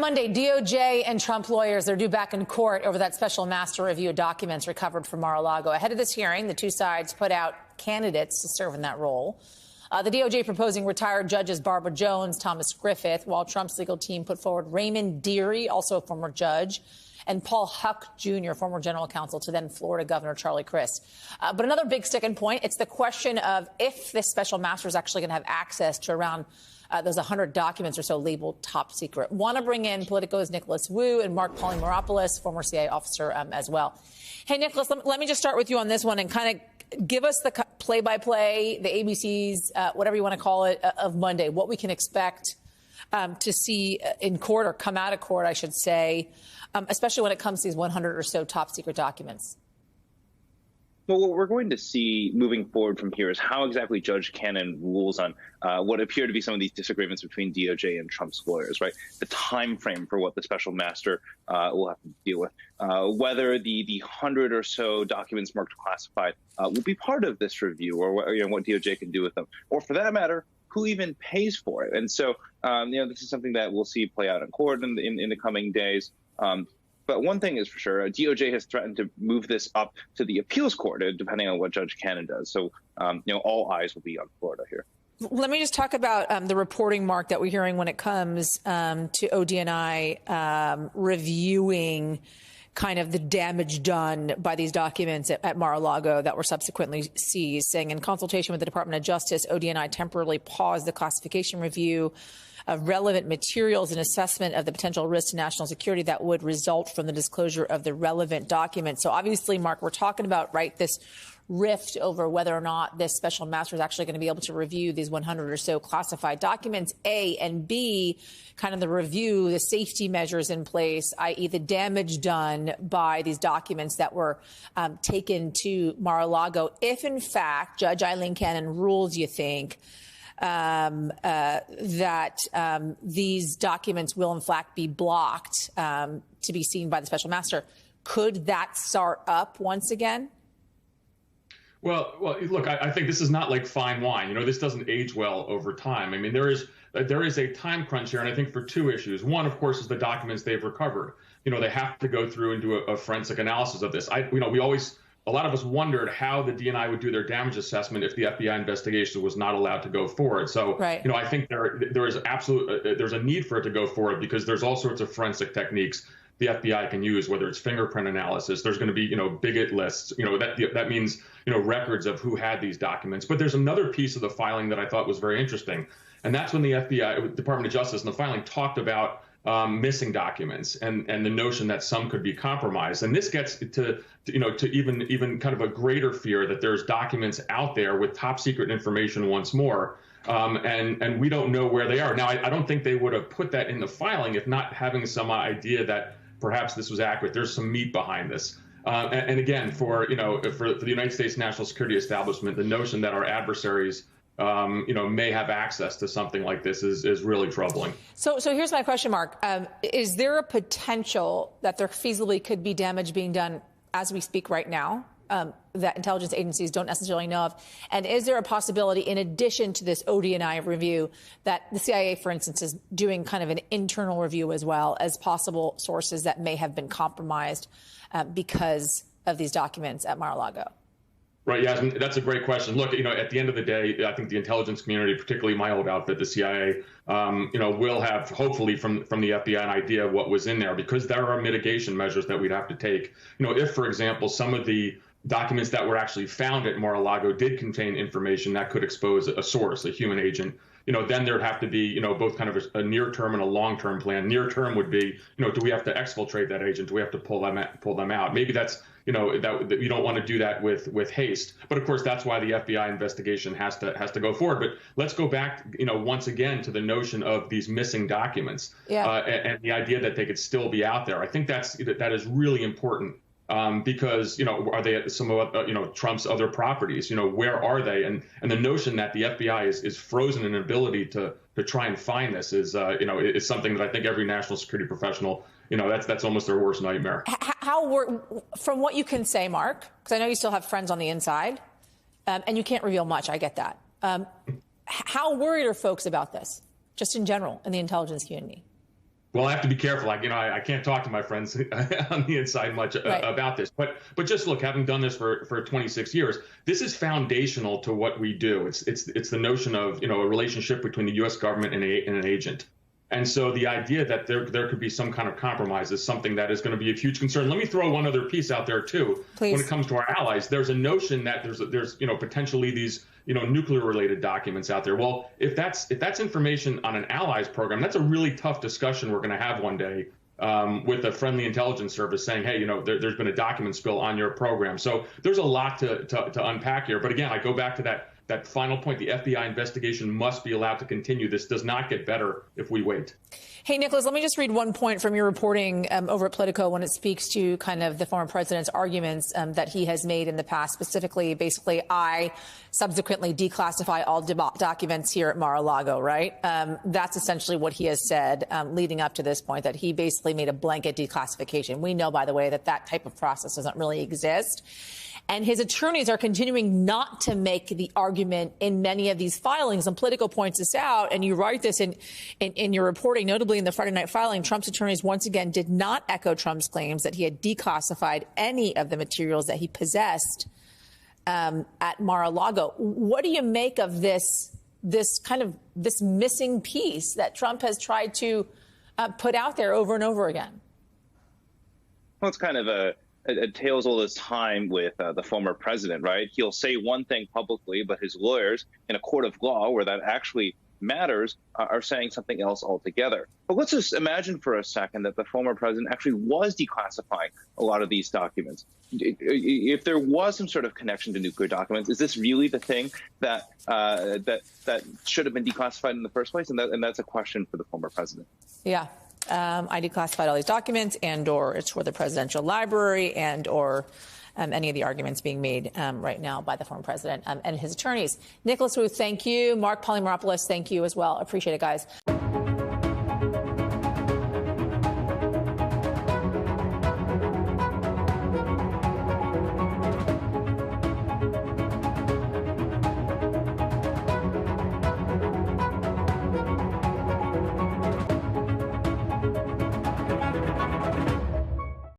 Monday, DOJ and Trump lawyers, they're due back in court over that special master review of documents recovered from Mar-a-Lago. Ahead of this hearing, the two sides put out candidates to serve in that role. The DOJ proposing retired judges Barbara Jones, Thomas Griffith, while Trump's legal team put forward Raymond Dearie, also a former judge, and Paul Huck Jr., former general counsel to then Florida Governor Charlie Crist. But another big sticking point, it's the question of if this special master is actually going to have access to around those 100 documents or so labeled top secret. Want to bring in Politico's Nicholas Wu and Mark Polymeropoulos, former CIA officer as well. Hey, Nicholas, let me just start with you on this one and kind of give us the play-by-play, the ABCs, whatever you want to call it, of Monday, what we can expect to see in court or come out of court, I should say, especially when it comes to these 100 or so top secret documents. Well, what we're going to see moving forward from here is how exactly Judge Cannon rules on what appear to be some of these disagreements between DOJ and Trump's lawyers, right? The time frame for what the special master will have to deal with, whether the 100 or so documents marked classified will be part of this review, or what DOJ can do with them, or for that matter, who even pays for it. And so, this is something that we'll see play out in court in the coming days. But one thing is for sure, DOJ has threatened to move this up to the appeals court, depending on what Judge Cannon does. So, all eyes will be on Florida here. Let me just talk about the reporting, Mark, that we're hearing when it comes to ODNI reviewing kind of the damage done by these documents at Mar-a-Lago that were subsequently seized, saying in consultation with the Department of Justice, ODNI temporarily paused the classification review of relevant materials and assessment of the potential risk to national security that would result from the disclosure of the relevant documents. So obviously, Mark, we're talking about, right, this rift over whether or not this special master is actually going to be able to review these 100 or so classified documents, A, and B, kind of the review, the safety measures in place, i.e. the damage done by these documents that were taken to Mar-a-Lago. If, in fact, Judge Eileen Cannon rules, you think, that these documents will, in fact, be blocked to be seen by the special master, could that start up once again? Well, look, I think this is not like fine wine. This doesn't age well over time. I mean, there is a time crunch here, and I think for two issues. One, of course, is the documents they've recovered. They have to go through and do a forensic analysis of this. A lot of us wondered how the DNI would do their damage assessment if the FBI investigation was not allowed to go forward. So, right. I think there is there's a need for it to go forward because there's all sorts of forensic techniques the FBI can use, whether it's fingerprint analysis. There's going to be, bigot lists. That means, records of who had these documents. But there's another piece of the filing that I thought was very interesting, and that's when the FBI, Department of Justice, in the filing talked about missing documents and the notion that some could be compromised. And this gets to even kind of a greater fear that there's documents out there with top secret information once more. And we don't know where they are. Now, I don't think they would have put that in the filing if not having some idea that perhaps this was accurate. There's some meat behind this. And again, for the United States national security establishment, the notion that our adversaries may have access to something like this is really troubling. So here's my question, Mark. Is there a potential that there feasibly could be damage being done as we speak right now that intelligence agencies don't necessarily know of? And is there a possibility, in addition to this ODNI review, that the CIA, for instance, is doing kind of an internal review as well as possible sources that may have been compromised because of these documents at Mar-a-Lago? Right. Yeah, that's a great question. Look, at the end of the day, I think the intelligence community, particularly my old outfit, the CIA, will have, hopefully, from the FBI an idea of what was in there, because there are mitigation measures that we'd have to take. If, for example, some of the documents that were actually found at Mar-a-Lago did contain information that could expose a source, a human agent, then there'd have to be, both kind of a near-term and a long-term plan. Near-term would be, do we have to exfiltrate that agent? Do we have to pull them out? Maybe that's, that you don't want to do that with haste. But of course, that's why the FBI investigation has to go forward. But let's go back, once again to the notion of these missing documents, and the idea that they could still be out there. I think that is really important. Because, are they at some of, Trump's other properties? Where are they? And the notion that the FBI is frozen in ability to try and find this is something that I think every national security professional, that's almost their worst nightmare. From what you can say, Mark, because I know you still have friends on the inside, and you can't reveal much. I get that. How worried are folks about this, just in general, in the intelligence community? Well, I have to be careful. I can't talk to my friends on the inside much about this. But just look, having done this for 26 years, this is foundational to what we do. It's the notion of, a relationship between the U.S. government and an agent. And so the idea that there could be some kind of compromise is something that is going to be a huge concern. Let me throw one other piece out there, too. Please. When it comes to our allies, there's a notion that there's potentially these nuclear related documents out there. Well, if that's information on an allies program, that's a really tough discussion we're going to have one day with a friendly intelligence service saying, hey, there's been a document spill on your program. So there's a lot to unpack here. But again, I go back to that final point. The FBI investigation must be allowed to continue. This does not get better if we wait. Hey, Nicholas, let me just read one point from your reporting over at Politico when it speaks to kind of the former president's arguments that he has made in the past. Specifically, basically, I subsequently declassify all documents here at Mar-a-Lago, right? That's essentially what he has said leading up to this point, that he basically made a blanket declassification. We know, by the way, that type of process doesn't really exist. And his attorneys are continuing not to make the argument in many of these filings. And Politico points this out, and you write this in your reporting, notably in the Friday night filing. Trump's attorneys once again did not echo Trump's claims that he had declassified any of the materials that he possessed at Mar-a-Lago. What do you make of this missing piece that Trump has tried to put out there over and over again? Well, it's kind of it tales all this time with the former president, right? He'll say one thing publicly, but his lawyers in a court of law where that actually matters are saying something else altogether. But let's just imagine for a second that the former president actually was declassifying a lot of these documents. If there was some sort of connection to nuclear documents, is this really the thing that should have been declassified in the first place? And that's a question for the former president. Yeah. I declassified all these documents, and/or it's for the presidential library, and/or any of the arguments being made right now by the former president and his attorneys. Nicholas Ruth, thank you. Mark Polymeropoulos, thank you as well. Appreciate it, guys.